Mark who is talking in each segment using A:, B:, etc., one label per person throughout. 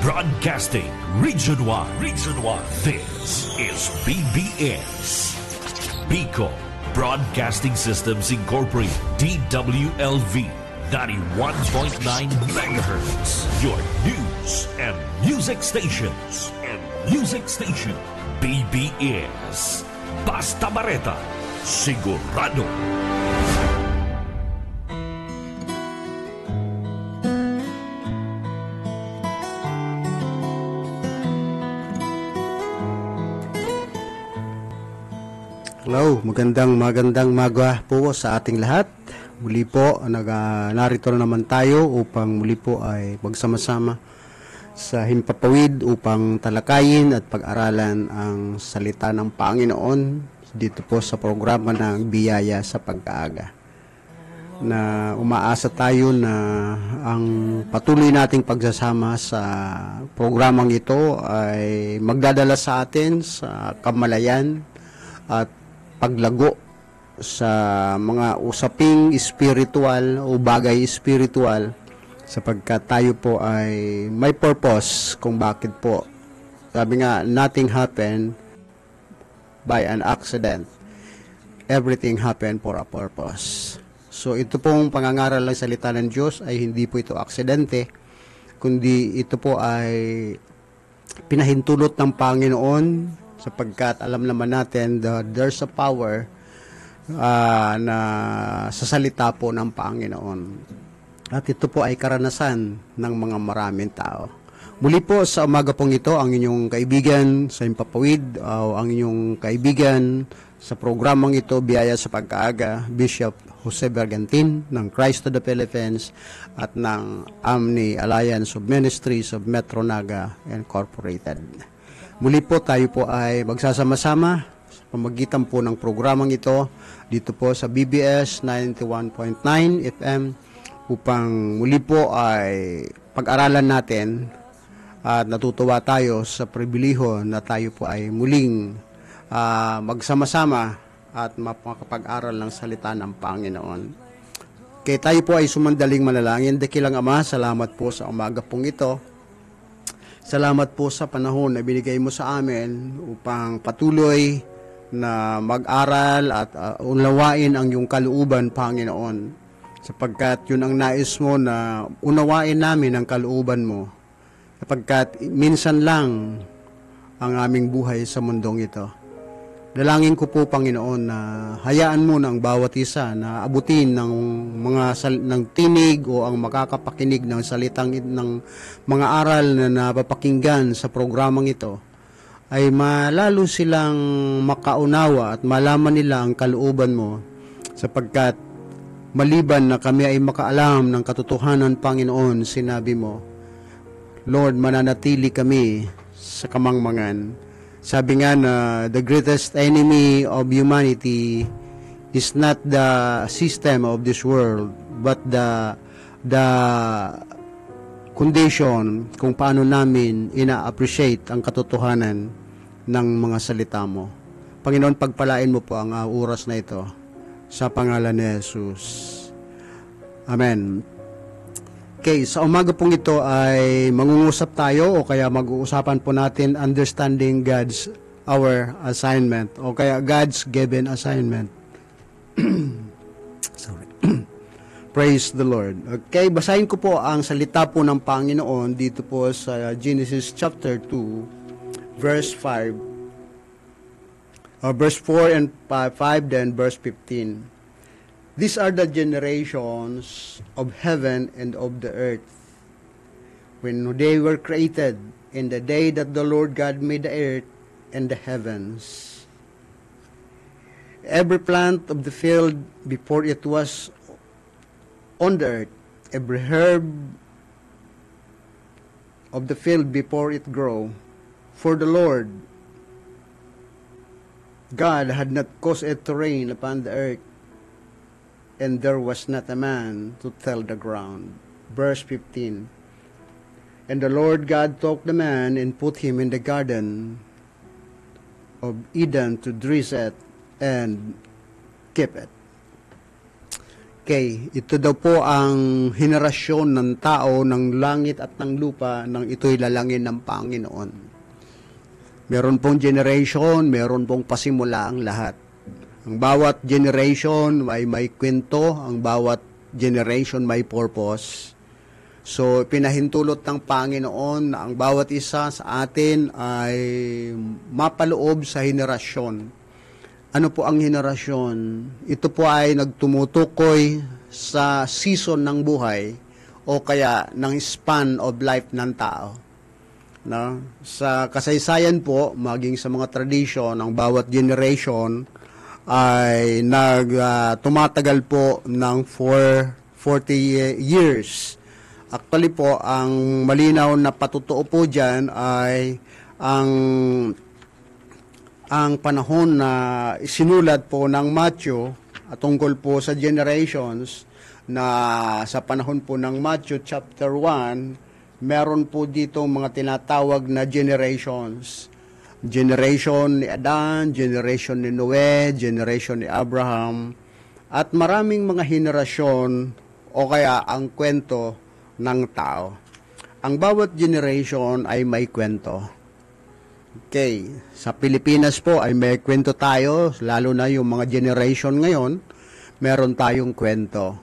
A: Broadcasting Region 1. This is BBS. Bicol Broadcasting Systems Incorporated. DWLV 91.9 MHz. Your news and music stations. BBS. Basta Bareta. Sigurado.
B: Hello, magandang maga po sa ating lahat. Muli po, narito na naman tayo upang muli po ay magsama-sama sa himpapawid upang talakayin at pag-aralan ang salita ng Panginoon dito po sa programa ng Biyaya sa Pag-aaga. Na umaasa tayo na ang patuloy nating pagsasama sa programang ito ay magdadala sa atin sa kamalayan at paglago sa mga usaping spiritual o bagay spiritual sapagkat tayo po ay may purpose kung bakit po. Sabi nga, nothing happened by an accident. Everything happened for a purpose. So ito pong pangangaral ng salita ng Diyos ay hindi po ito aksidente, kundi ito po ay pinahintulot ng Panginoon sapagkat alam naman natin that there's a power na sa salita po ng Panginoon. At ito po ay karanasan ng mga maraming tao. Muli po sa umaga pong ito, ang inyong kaibigan sa Himpapawid, ang inyong kaibigan sa programang ito, Biyaya sa Pag-aaga, Bishop Jose Bergantin ng Christ to the Philippines at ng Amni Alliance of Ministries of Metro Naga Incorporated. Muli po tayo po ay magsasama-sama sa pamagitan po ng programang ito dito po sa BBS 91.9 FM upang muli po ay pag-aralan natin at natutuwa tayo sa pribilehiyo na tayo po ay muling magsama-sama at makapag-aral ng salita ng Panginoon. Kaya tayo po ay sumandaling manalangin. Dakilang Ama, salamat po sa umaga pong ito. Salamat po sa panahon na binigay mo sa amin upang patuloy na mag-aral at unawain ang iyong kalooban, Panginoon. Sapagkat yun ang nais mo na unawain namin ang kalooban mo. Sapagkat minsan lang ang aming buhay sa mundong ito. Dalangin ko po, Panginoon, na hayaan mo ng bawat isa na abutin ng ng tinig o ang makakapakinig ng salitang ng mga aral na napapakinggan sa programang ito ay malalo silang makaunawa at malaman nila ang kalooban mo sapagkat maliban na kami ay makaalam ng katotohanan, Panginoon, sinabi mo, Lord, mananatili kami sa kamangmangan. Sabi nga na the greatest enemy of humanity is not the system of this world, but the condition kung paano namin ina-appreciate ang katotohanan ng mga salita mo. Panginoon, pagpalain mo po ang oras na ito sa pangalan ni Jesus. Amen. Okay, sa umaga pong ito ay mangungusap tayo o kaya mag-uusapan po natin understanding our assignment o kaya God's given assignment. Sorry. Praise the Lord. Okay, basahin ko po ang salita po ng Panginoon dito po sa Genesis chapter 2 verse 5 verse 4 and 5 then verse 15. These are the generations of heaven and of the earth, when they were created, in the day that the Lord God made the earth and the heavens. Every plant of the field before it was on the earth, every herb of the field before it grew, for the Lord God had not caused it to rain upon the earth, and there was not a man to till the ground. Verse 15. And the Lord God took the man and put him in the garden of Eden to dress it and keep it. Okay, ito daw po ang henerasyon ng tao, ng langit at ng lupa nang ito'y lalangin ng Panginoon. Meron pong generation, meron pong pasimula ang lahat. Ang bawat generation ay may kwento, ang bawat generation may purpose. So, pinahintulot ng Panginoon na ang bawat isa sa atin ay mapaloob sa henerasyon. Ano po ang henerasyon? Ito po ay nagtumutukoy sa season ng buhay o kaya ng span of life ng tao. No? Sa kasaysayan po, maging sa mga tradisyon, ang bawat generation ay tumatagal po ng 40 years. Actually po, ang malinaw na patutuo po dyan ay ang panahon na isinulat po ng Matthew tungkol po sa generations na sa panahon po ng Matthew chapter 1, meron po dito mga tinatawag na generations. Generation ni Adan, generation ni Noe, generation ni Abraham, at maraming mga henerasyon o kaya ang kwento ng tao. Ang bawat generation ay may kwento. Okay, sa Pilipinas po ay may kwento tayo, lalo na yung mga generation ngayon, meron tayong kwento.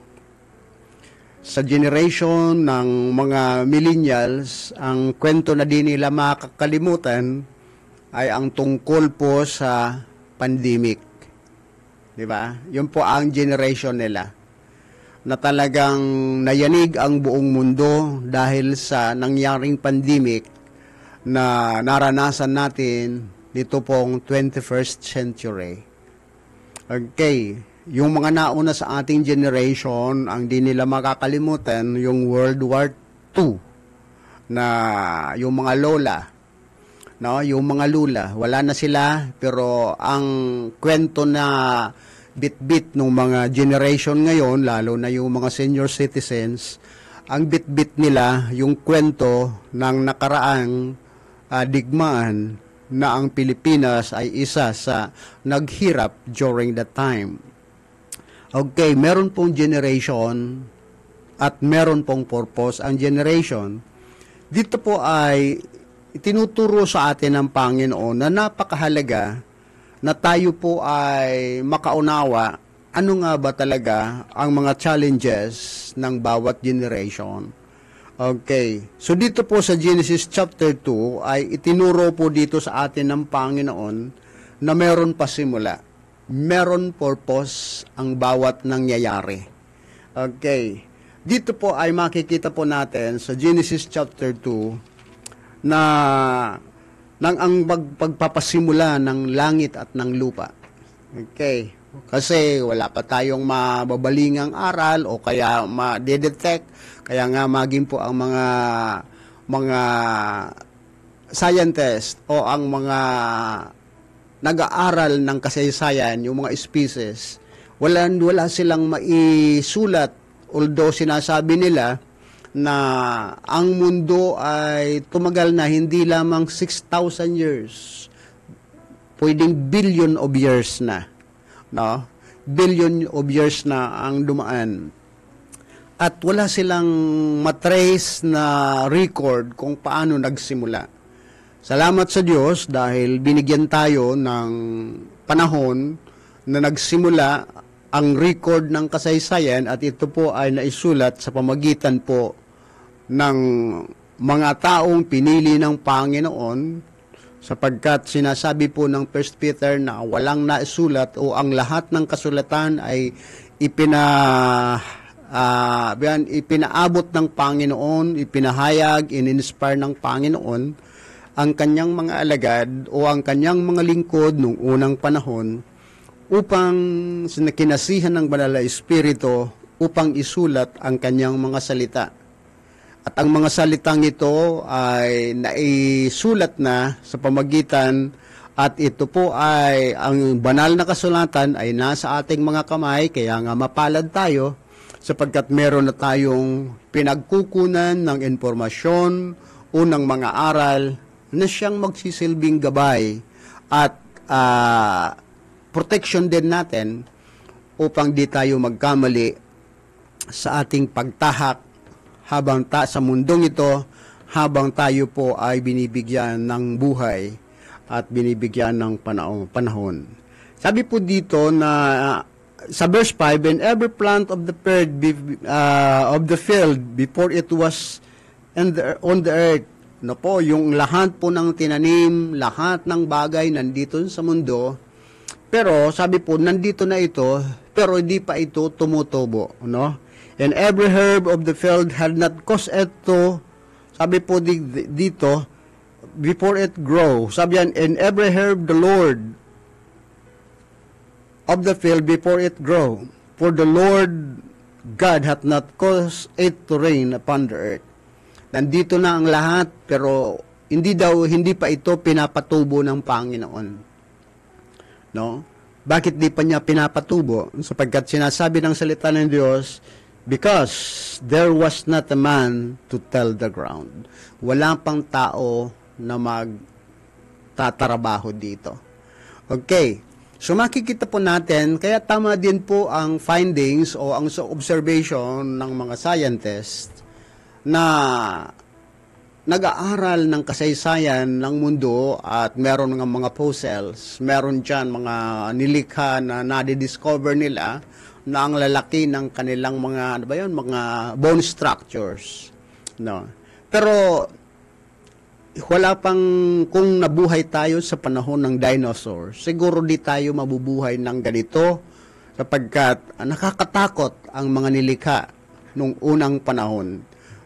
B: Sa generation ng mga millennials, ang kwento na di nila makakalimutan ay ang tungkol po sa pandemic. Di ba? Yun po ang generation nila. Na talagang nayanig ang buong mundo dahil sa nangyaring pandemic na naranasan natin dito pong 21st century. Okay, yung mga nauna sa ating generation, ang di nila makakalimutan, yung World War II, na yung mga lola, no, yung mga lula, wala na sila, pero ang kwento na bit-bit ng mga generation ngayon, lalo na yung mga senior citizens, ang bit-bit nila yung kwento ng nakaraang digmaan na ang Pilipinas ay isa sa naghirap during that time. Okay, meron pong generation at meron pong purpose ang generation. Dito po ay itinuturo sa atin ng Panginoon na napakahalaga na tayo po ay makaunawa ano nga ba talaga ang mga challenges ng bawat generation. Okay. So dito po sa Genesis chapter 2 ay itinuro po dito sa atin ng Panginoon na meron pasimula. Meron purpose ang bawat nangyayari. Okay. Dito po ay makikita po natin sa Genesis chapter 2 na nang ang pagpapasimula ng langit at ng lupa. Okay. Kasi wala pa tayong mababalingang aral o kaya ma-detect. Kaya nga maging po ang mga scientist o ang mga nag-aaral ng kasaysayan, yung mga species, wala silang maisulat, although sinasabi nila na ang mundo ay tumagal na hindi lamang 6,000 years, pwedeng billion of years na, no? Billion of years na ang dumaan. At wala silang matrace na record kung paano nagsimula. Salamat sa Diyos dahil binigyan tayo ng panahon na nagsimula ang record ng kasaysayan at ito po ay naisulat sa pamagitan po ng mga taong pinili ng Panginoon sapagkat sinasabi po ng 1 Peter na walang naisulat o ang lahat ng kasulatan ay ipinaabot ng Panginoon, ipinahayag, in-inspire ng Panginoon ang kanyang mga alagad o ang kanyang mga lingkod nung unang panahon upang kinasihan ng Banal na Espiritu upang isulat ang kanyang mga salita. At ang mga salitang ito ay naisulat na sa pamagitan at ito po ay ang banal na kasulatan ay nasa ating mga kamay kaya nga mapalad tayo sapagkat meron na tayong pinagkukunan ng impormasyon o ng mga aral na siyang magsisilbing gabay at protection din natin upang di tayo magkamali sa ating pagtahak sa mundong ito, habang tayo po ay binibigyan ng buhay at binibigyan ng panahon. Sabi po dito na sa verse 5, "And every plant of the field before it was on the earth." No po, yung lahat po ng tinanim, lahat ng bagay nandito sa mundo. Pero sabi po, nandito na ito, pero hindi pa ito tumutubo, no? "And every herb of the field had not caused it to," sabi po dito, "before it grow." Sabi yan, "And every herb the Lord of the field before it grow. For the Lord God hath not caused it to rain upon the earth." Nandito na ang lahat, pero hindi pa ito pinapatubo ng Panginoon. No? Bakit di pa niya pinapatubo? Sapagkat sinasabi ng salita ng Diyos, "Because there was not a man to till the ground." Wala pang tao na magtatrabaho dito. Okay. So makikita po natin, kaya tama din po ang findings o ang observation ng mga scientists na nag-aaral ng kasaysayan ng mundo at meron ng mga fossils, meron dyan mga nilikha na nadidiscover nila na ang lalaki ng kanilang mga, mga bone structures. No? Pero wala pang, kung nabuhay tayo sa panahon ng dinosaurs, siguro di tayo mabubuhay ng ganito sapagkat nakakatakot ang mga nilikha nung unang panahon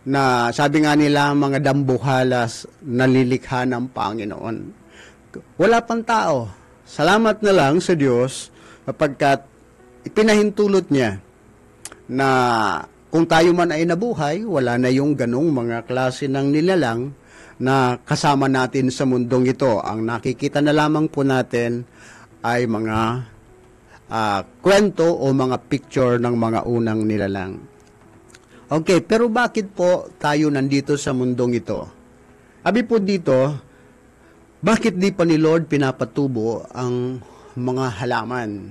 B: na sabi nga nila mga dambuhalas nalilikha ng Panginoon. Wala pang tao. Salamat na lang sa Diyos sapagkat ipinahintulot niya na kung tayo man ay nabuhay, wala na yung ganong mga klase ng nilalang na kasama natin sa mundong ito. Ang nakikita na lamang po natin ay mga kwento o mga picture ng mga unang nilalang. Okay, pero bakit po tayo nandito sa mundong ito? Sabi po dito, bakit di pa ni Lord pinapatubo ang mga halaman?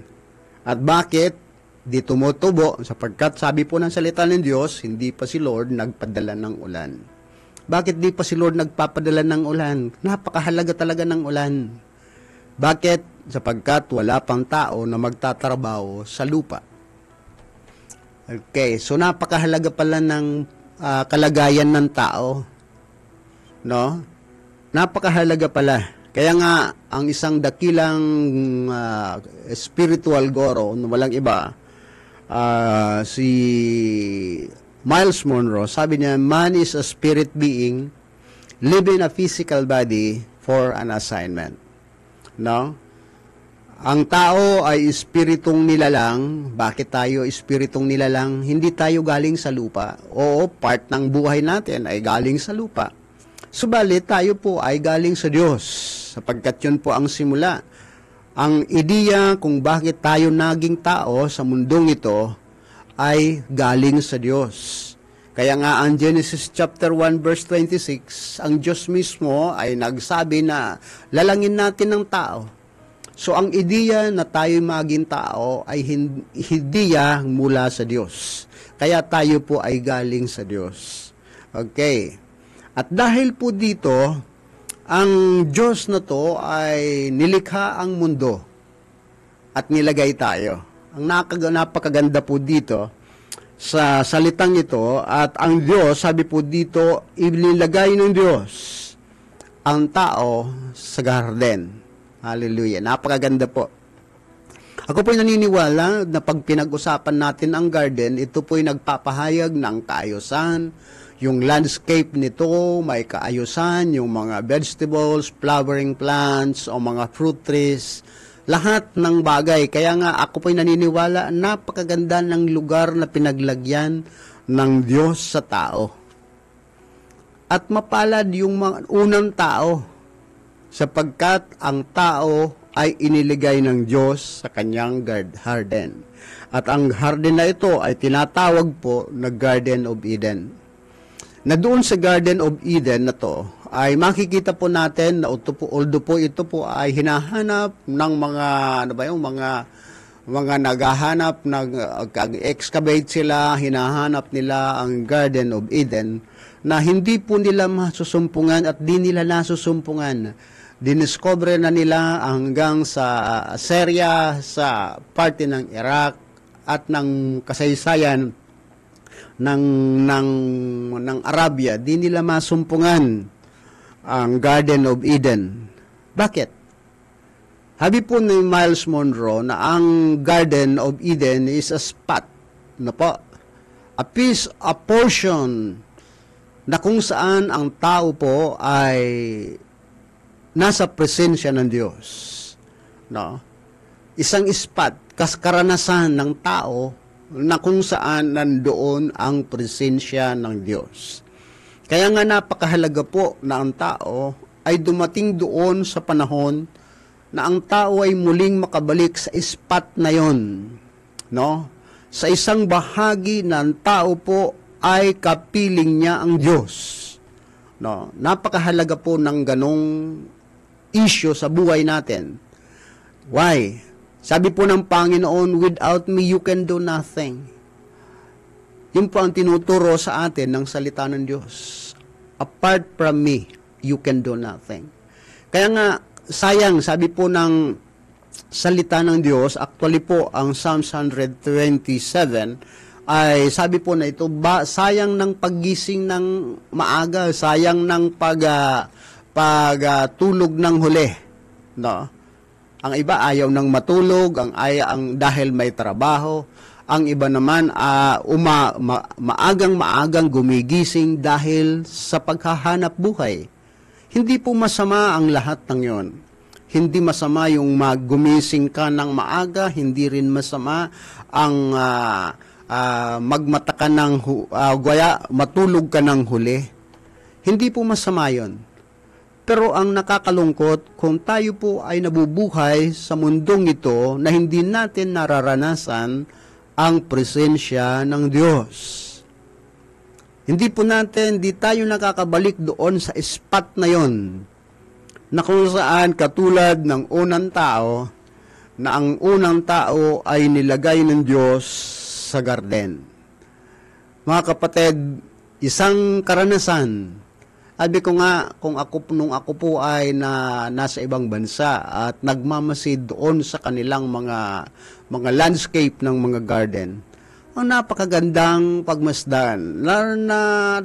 B: At bakit di tumutubo? Sapagkat sabi po ng salita ng Diyos, hindi pa si Lord nagpadala ng ulan. Bakit di pa si Lord nagpapadala ng ulan? Napakahalaga talaga ng ulan. Bakit? Sapagkat wala pang tao na magtatrabaho sa lupa. Okay, so napakahalaga pala ng kalagayan ng tao. No? Napakahalaga pala. Kaya nga, ang isang dakilang spiritual guru, walang iba, si Miles Monroe, sabi niya, "Man is a spirit being living a physical body for an assignment." No? Ang tao ay espiritong nilalang. Bakit tayo espiritong nilalang? Hindi tayo galing sa lupa. Oo, part ng buhay natin ay galing sa lupa. Subalit tayo po ay galing sa Diyos, sapagkat yun po ang simula. Ang ideya kung bakit tayo naging tao sa mundong ito ay galing sa Diyos. Kaya nga ang Genesis chapter 1 verse 26, ang Diyos mismo ay nagsabi na lalangin natin ng tao. So ang ideya na tayo maging tao ay ideya mula sa Diyos. Kaya tayo po ay galing sa Diyos. Okay. At dahil po dito, ang Diyos na to ay nilikha ang mundo at nilagay tayo. Ang napakaganda po dito sa salitang ito, at ang Diyos, sabi po dito, inilagay ng Diyos ang tao sa garden. Hallelujah. Napakaganda po. Ako po'y naniniwala na pag pinag-usapan natin ang garden, ito po'y nagpapahayag ng kaayusan. Yung landscape nito, may kaayusan, yung mga vegetables, flowering plants, o mga fruit trees, lahat ng bagay. Kaya nga ako po'y naniniwala, napakaganda ng lugar na pinaglagyan ng Diyos sa tao. At mapalad yung mga unang tao, sapagkat ang tao ay iniligay ng Diyos sa kanyang garden. At ang garden na ito ay tinatawag po na Garden of Eden. Na doon sa Garden of Eden na to, ay makikita po natin na although po ito po ay hinahanap ng mga mga naghahanap, nag-excavate sila, hinahanap nila ang Garden of Eden, na hindi po nila masusumpungan at di nila nasusumpungan. Diniscover na nila hanggang sa Syria, sa parte ng Iraq, at ng kasaysayan ng Arabia, di nila masumpungan ang Garden of Eden. Bakit? Sabi po ni Miles Monroe na ang Garden of Eden is a spot, a piece, a portion na kung saan ang tao po ay nasa presensya ng Diyos. No? Isang spot, karanasan ng tao na kung saan nandoon ang presensya ng Diyos. Kaya nga napakahalaga po na ang tao ay dumating doon sa panahon na ang tao ay muling makabalik sa spot na yon, no? Sa isang bahagi ng tao po ay kapiling niya ang Diyos. No? Napakahalaga po ng ganong issue sa buhay natin. Why? Sabi po ng Panginoon, without me you can do nothing. Yun po ang tinuturo sa atin ng salita ng Diyos. Apart from me, you can do nothing. Kaya nga, sayang, sabi po ng salita ng Diyos, actually po ang Psalms 127 ay sabi po na ito, sayang ng paggising ng maaga, sayang ng pagtulog ng huli. No? Ang iba ayaw nang matulog, ang dahil may trabaho. Ang iba naman maagang gumigising dahil sa paghahanap buhay. Hindi po masama ang lahat ng yon. Hindi masama yung gumising ka ng maaga, hindi rin masama ang magmata ka ng matulog ka ng huli. Hindi po masama yon. Pero ang nakakalungkot, kung tayo po ay nabubuhay sa mundong ito na hindi natin nararanasan ang presensya ng Diyos. Hindi tayo nakakabalik doon sa spot na yon, na kung saan katulad ng unang tao, na ang unang tao ay nilagay ng Diyos sa garden. Mga kapatid, isang karanasan. Sabi ko nga, nung ako po ay nasa ibang bansa at nagmamasid doon sa kanilang mga landscape ng mga garden, ang napakagandang pagmasdan na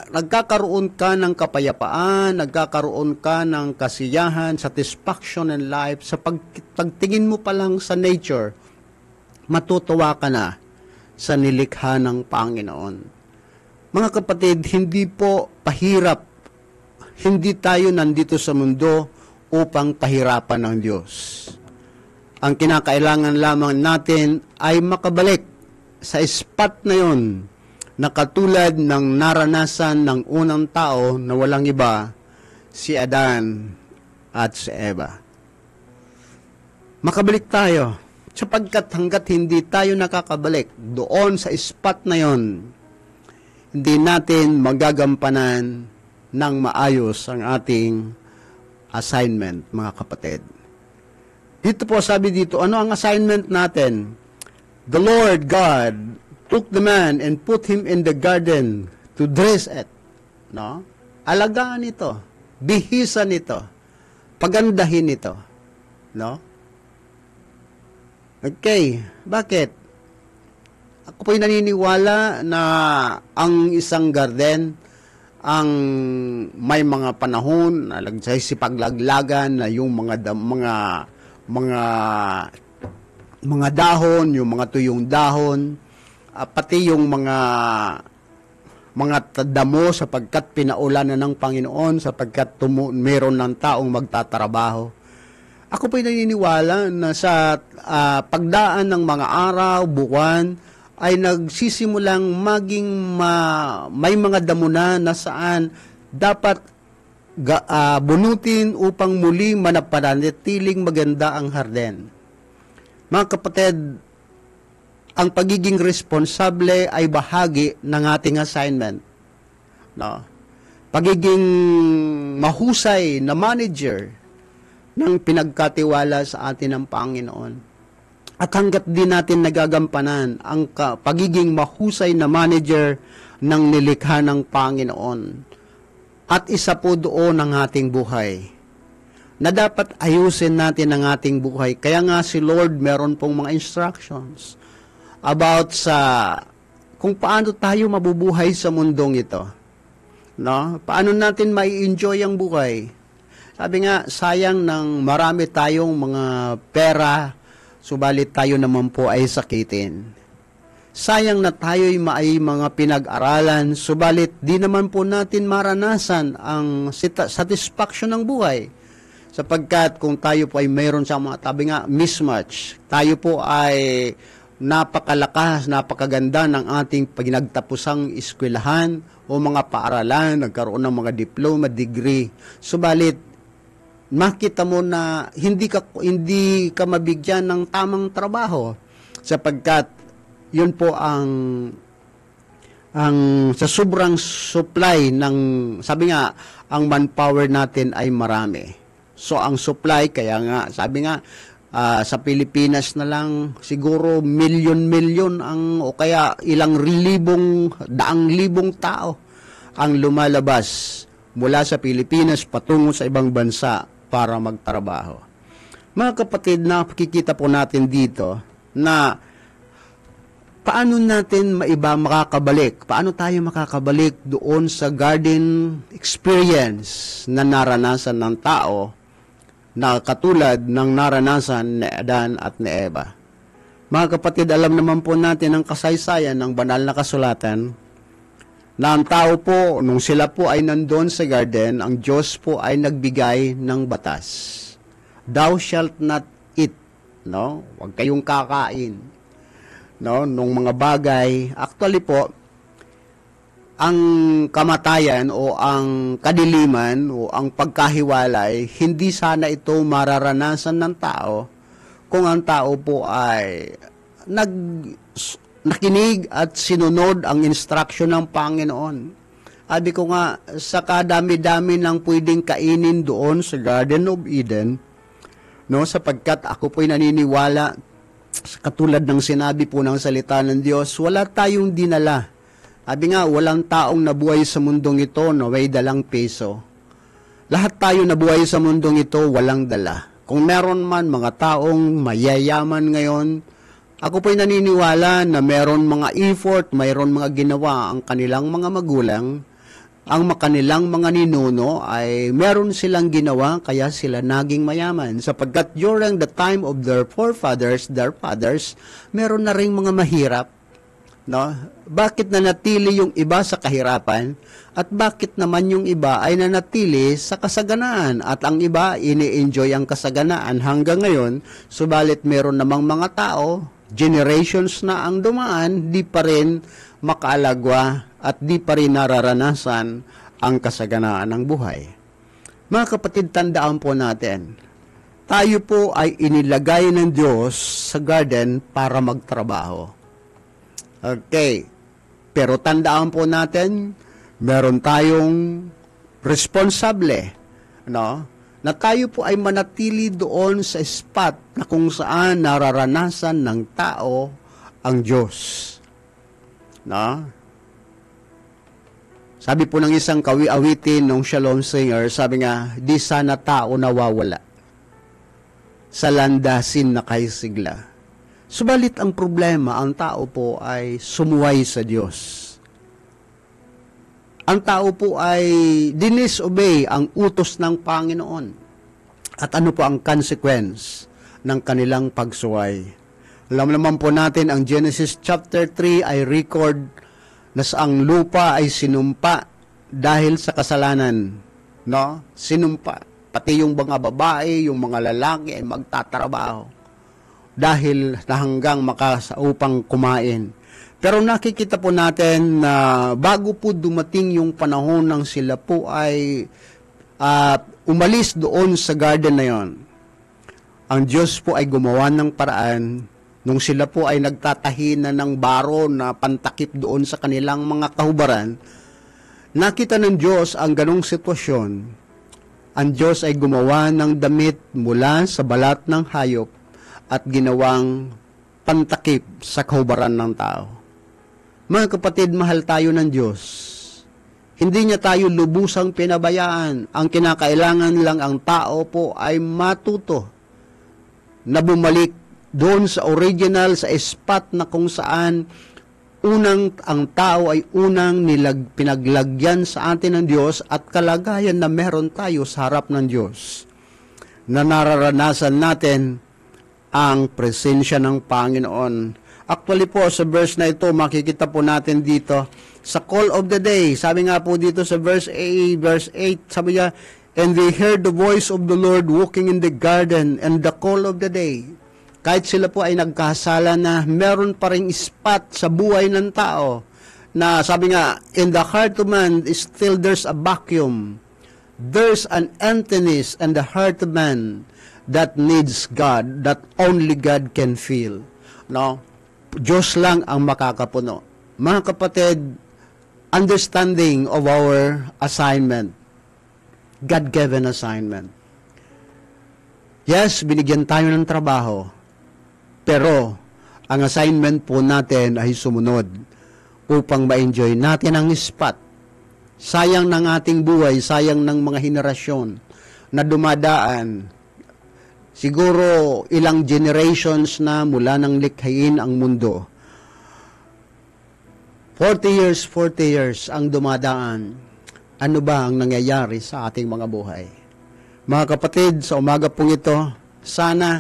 B: nagkakaroon ka ng kapayapaan, nagkakaroon ka ng kasiyahan, satisfaction in life. Sa pagtingin mo pa lang sa nature, matutuwa ka na sa nilikha ng Panginoon. Mga kapatid, hindi po pahirap. Hindi tayo nandito sa mundo upang pahirapan ng Diyos. Ang kinakailangan lamang natin ay makabalik sa spot na yon na katulad ng naranasan ng unang tao na walang iba, si Adan at si Eva. Makabalik tayo, sapagkat hanggat hindi tayo nakakabalik doon sa spot na yon, hindi natin magagampanan ng maayos ang ating assignment, mga kapatid. Dito po, sabi dito, ano ang assignment natin? The Lord God took the man and put him in the garden to dress it. No? Alagaan ito. Bihisan ito. Pagandahin ito. No? Okay. Bakit? Ako po'y naniniwala na ang isang garden, ang may mga panahon na paglaglagan na yung mga dahon, yung mga tuyong dahon, pati yung mga damo sapagkat pinaulan na ng Panginoon, sapagkat meron ng taong magtatrabaho. Ako po'y naniniwala na sa pagdaan ng mga araw, buwan, ay nagsisimulang may mga damo na saan dapat bunutin upang muli manapanatiling maganda ang harden. Mga kapatid, ang pagiging responsable ay bahagi ng ating assignment. No? Pagiging mahusay na manager, ng pinagkatiwala sa atin ng Panginoon. At hanggat di natin nagagampanan ang pagiging mahusay na manager ng nilikha ng Panginoon. At isa po doon ang ating buhay, na dapat ayusin natin ang ating buhay. Kaya nga si Lord meron pong mga instructions about sa kung paano tayo mabubuhay sa mundong ito. No? Paano natin mai-enjoy ang buhay? Sabi nga, sayang ng marami tayong mga pera, subalit tayo naman po ay sakitin. Sayang na tayo'y may mga pinag-aralan, subalit di naman po natin maranasan ang satisfaction ng buhay. Sapagkat kung tayo po ay mayroon sa mga tabi nga, mismatch, tayo po ay napakalakas, napakaganda ng ating pinagtapusang eskwelahan o mga paaralan, nagkaroon ng mga diploma, degree. Subalit, makita mo na hindi ka mabigyan ng tamang trabaho sapagkat yun po ang sa sobrang supply ng, sabi nga, ang manpower natin ay marami. So, ang supply, kaya nga, sabi nga, sa Pilipinas na lang, siguro milyon-milyon o kaya ilang daang libong tao ang lumalabas mula sa Pilipinas patungo sa ibang bansa para magtrabaho. Mga kapatid, nakikita po natin dito na paano natin makakabalik? Paano tayo makakabalik doon sa garden experience na naranasan ng tao na katulad ng naranasan ni Adan at ni Eva? Mga kapatid, alam naman po natin ang kasaysayan ng banal na kasulatan na ang tao po, nung sila po ay nandoon sa garden, ang Diyos po ay nagbigay ng batas. Thou shalt not eat, no? Huwag kayong kakain, no? Nung mga bagay, actually po, ang kamatayan o ang kadiliman o ang pagkahiwalay, hindi sana ito mararanasan ng tao kung ang tao po ay nakinig at sinunod ang instruction ng Panginoon. Sabi ko nga, sa kadami-dami ng pwedeng kainin doon sa Garden of Eden, no, sapagkat ako po'y naniniwala, katulad ng sinabi po ng salita ng Diyos, wala tayong dinala. Sabi nga, walang taong nabuhay sa mundong ito na may dalang peso. Lahat tayo nabuhay sa mundong ito, walang dala. Kung meron man mga taong mayayaman ngayon, ako po'y naniniwala na meron mga effort, mayroon mga ginawa ang kanilang mga magulang, ang kanilang mga ninuno ay meron silang ginawa kaya sila naging mayaman. Sapagkat during the time of their forefathers, their fathers, meron na rin mga mahirap. No? Bakit nanatili yung iba sa kahirapan at bakit naman yung iba ay nanatili sa kasaganaan at ang iba ini-enjoy ang kasaganaan hanggang ngayon, subalit meron namang mga tao, generations na ang dumaan, di pa rin makaalagwa at di pa rin nararanasan ang kasaganaan ng buhay. Mga kapatid, tandaan po natin, tayo po ay inilagay ng Diyos sa garden para magtrabaho. Okay. Pero tandaan po natin, meron tayong responsable, no? Na tayo po ay manatili doon sa spot na kung saan nararanasan ng tao ang Diyos. No? Sabi po ng isang awitin ng Shalom Singer, sabi nga, di sana tao nawawala sa landasin na kaisigla. Subalit ang problema, ang tao po ay sumuway sa Diyos. Ang tao po ay dinisobey ang utos ng Panginoon. At ano po ang consequence ng kanilang pagsuway? Alam naman po natin, ang Genesis chapter 3 ay record na ang lupa ay sinumpa dahil sa kasalanan. No? Sinumpa. Pati yung mga babae, yung mga lalaki ay magtatrabaho dahil na hanggang upang kumain. Pero nakikita po natin na bago po dumating yung panahon ng sila po ay umalis doon sa garden na yon, ang Diyos po ay gumawa ng paraan nung sila po ay nagtatahi na ng baro na pantakip doon sa kanilang mga kahubaran. Nakita ng Diyos ang ganong sitwasyon Ang Diyos ay gumawa ng damit mula sa balat ng hayop at ginawang pantakip sa kahubaran ng tao. Mga kapatid, mahal tayo ng Diyos. Hindi niya tayo lubusang pinabayaan. Ang kinakailangan lang ang tao po ay matuto na bumalik doon sa original, sa spot na kung saan ang tao ay unang pinaglagyan sa atin ng Diyos at kalagayan na meron tayo sa harap ng Diyos. Na nararanasan natin ang presensya ng Panginoon. Actually po, sa verse na ito, makikita po natin dito, sa call of the day, sabi nga po dito sa verse 8, sabi niya, and they heard the voice of the Lord walking in the garden and the call of the day. Kahit sila po ay nagkasala na meron pa ring spot sa buhay ng tao na sabi nga, in the heart of man, still there's a vacuum. There's an emptiness in the heart of man that needs God, that only God can fill. No? Diyos lang ang makakapuno. Mga kapatid, understanding of our assignment, God-given assignment. Yes, binigyan tayo ng trabaho, pero ang assignment po natin ay sumunod upang ma-enjoy natin ang spot. Sayang ng ating buhay, sayang ng mga henerasyon na dumadaan. Siguro ilang generations na mula nang likhain ang mundo. 40 years ang dumadaan. Ano ba ang nangyayari sa ating mga buhay? Mga kapatid, sa umaga pong ito, sana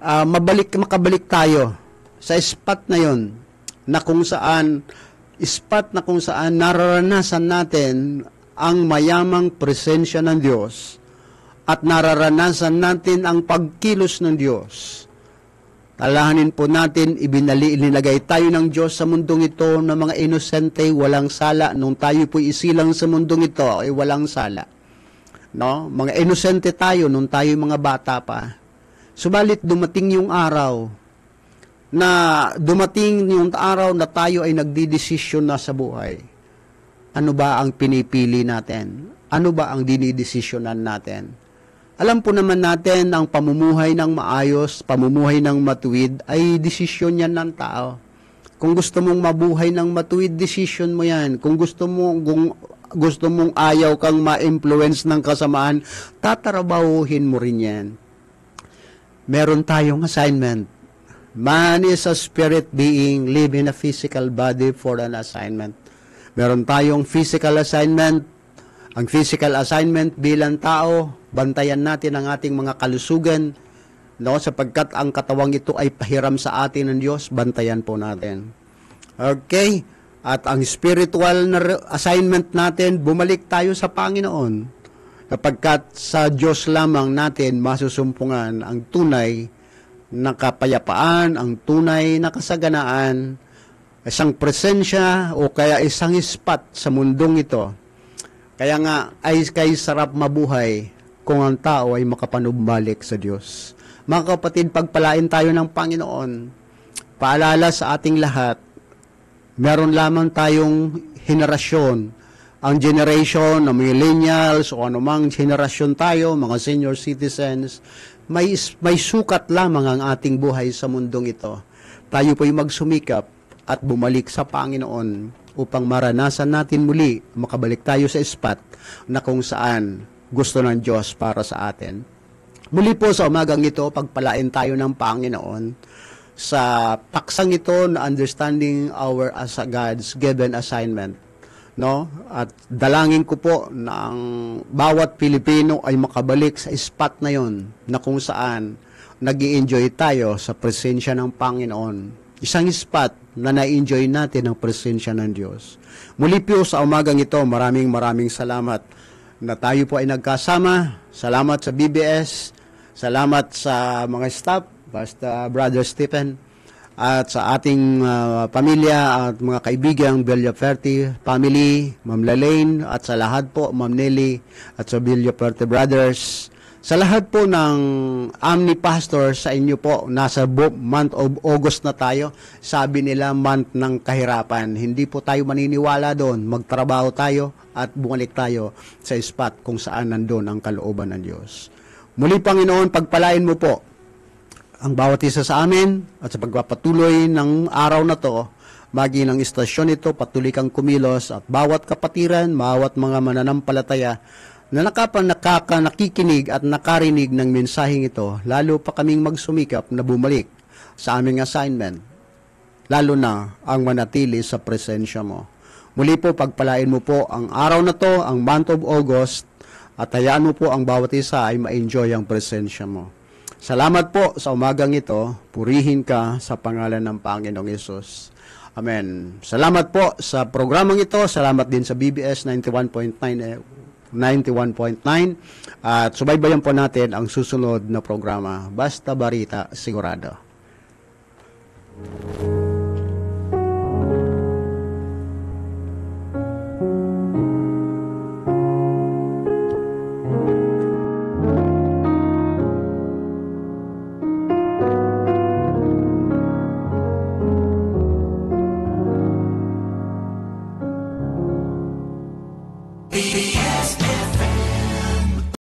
B: makabalik tayo sa spot na yon na kung saan nararanasan natin ang mayamang presensya ng Diyos at nararanasan natin ang pagkilos ng Diyos. Talahanin po natin, ilinagay tayo ng Diyos sa mundong ito na mga inosente, walang sala. Nung tayo po isilang sa mundong ito, ay walang sala. No? Mga inosente tayo nung tayo mga bata pa. Subalit dumating yung araw na tayo ay nagdidesisyon na sa buhay. Ano ba ang pinipili natin? Ano ba ang dinidesisyonan natin? Alam po naman natin ang pamumuhay ng maayos, pamumuhay ng matuwid ay desisyon yan ng tao. Kung gusto mong mabuhay ng matuwid, desisyon mo yan. Kung gusto mong ayaw kang ma-influence ng kasamaan, tatrabahuhin mo rin yan. Meron tayong assignment. Man is a spirit being, live in a physical body for an assignment. Meron tayong physical assignment. Ang physical assignment bilang tao, bantayan natin ang ating mga kalusugan, no? Sapagkat ang katawang ito ay pahiram sa atin ng Diyos, bantayan po natin. Okay? At ang spiritual na assignment natin, bumalik tayo sa Panginoon. Sapagkat sa Diyos lamang natin masusumpungan ang tunay na kapayapaan, ang tunay na kasaganaan, isang presensya o kaya isang spot sa mundong ito. Kaya nga ay kay sarap mabuhay kung ang tao ay makapanumbalik sa Diyos. Mga kapatid, pagpalain tayo ng Panginoon. Paalala sa ating lahat, meron lamang tayong henerasyon. Ang generation ng millennials o anumang henerasyon tayo, mga senior citizens, may sukat lamang ang ating buhay sa mundong ito. Tayo po'y magsumikap at bumalik sa Panginoon upang maranasan natin muli, makabalik tayo sa spot na kung saan gusto ng Diyos para sa atin. Muli po sa umagang ito, pagpalain tayo ng Panginoon sa paksang ito na understanding our as a God's given assignment. No? At dalangin ko po na ang bawat Pilipino ay makabalik sa spot na yon na kung saan nag-i-enjoy tayo sa presensya ng Panginoon. Isang spot na na-enjoy natin ang presensya ng Diyos. Muli po sa umagang ito, maraming salamat na tayo po ay nagkasama. Salamat sa BBS, salamat sa mga staff, basta Brother Stephen, at sa ating pamilya at mga kaibigang Villafuerte family, Ma'am Lalaine, at sa lahat po, Ma'am Nelly, at sa Villafuerte Brothers. Sa lahat po ng Amni Pastor sa inyo po, nasa month of August na tayo. Sabi nila month ng kahirapan. Hindi po tayo maniniwala doon. Magtrabaho tayo at bumalik tayo sa spot kung saan nandun ang kalooban ng Diyos. Muli Panginoon, pagpalain mo po ang bawat isa sa amin at sa pagpapatuloy ng araw na to, magi ng istasyon ito, patuloy kang kumilos at bawat kapatiran, bawat mga mananampalataya na nakikinig at nakarinig ng mensaheng ito, lalo pa kaming magsumikap na bumalik sa aming assignment, lalo na ang manatili sa presensya mo. Muli po, pagpalain mo po ang araw na to, ang month of August, at hayaan mo po ang bawat isa ay ma-enjoy ang presensya mo. Salamat po sa umagang ito, purihin ka sa pangalan ng Panginoong Yesus. Amen. Salamat po sa programang ito, salamat din sa BBS 91.9 at subaybayan po natin ang susunod na programa. Basta Barita Sigurado.